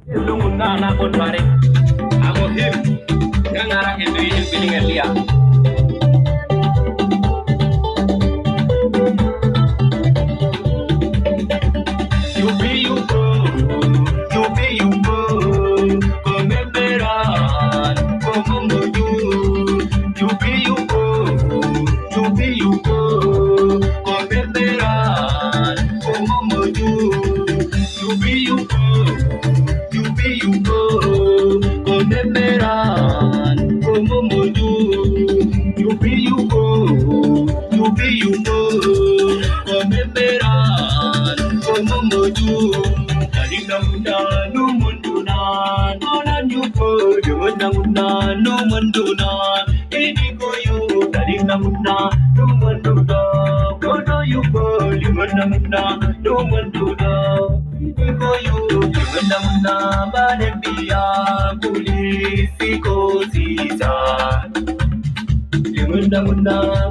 Lumundana kon pare. Amo him. Ngara hindu him feeling elia. You be you go. You be you go. Come beran. Come you. You be you go. You be you go. Come beran. Come you. You be you go. You be you go, Konemeran, Komomoju. You be you go, you be you go, Konemeran, Komomoju. Darinamuna, no munduna, Nonan you go, Yunamuna, no munduna. Edigo you, Darinamuna, no munduna. Kono you go, Yunamuna, no munduna. Edigo you. Muna Banebia Polisi Kosisa Muna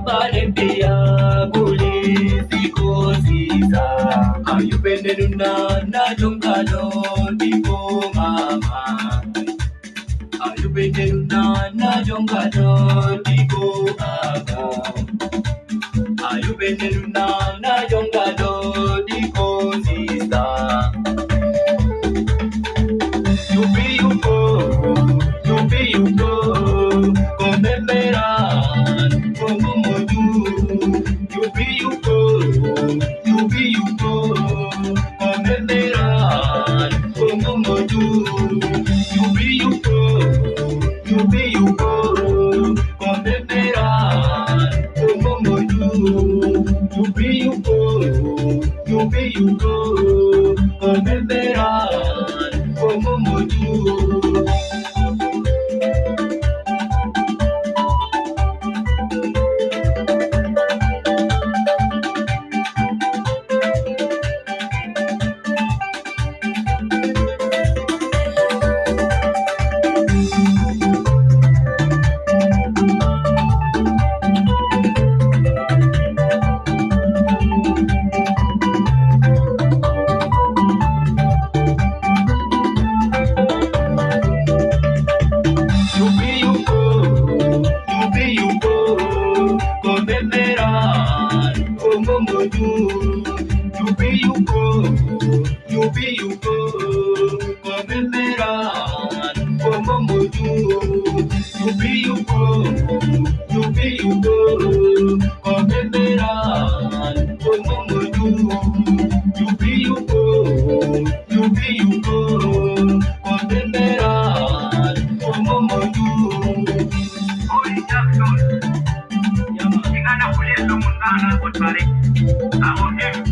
Banebia Polisi Kosisa Are you Beneduna Najongalo Dipo Mama Are you Beneduna Najongalo Dipo Aga Are you Beneduna Najongalo Dipo Sisa You be you go, Komemeran, Komomoju. You be you go, Komemeran, Komomoju. You be you go, Komemeran, Komomoju. You be you go, Komemeran. Komomoju. Amo him.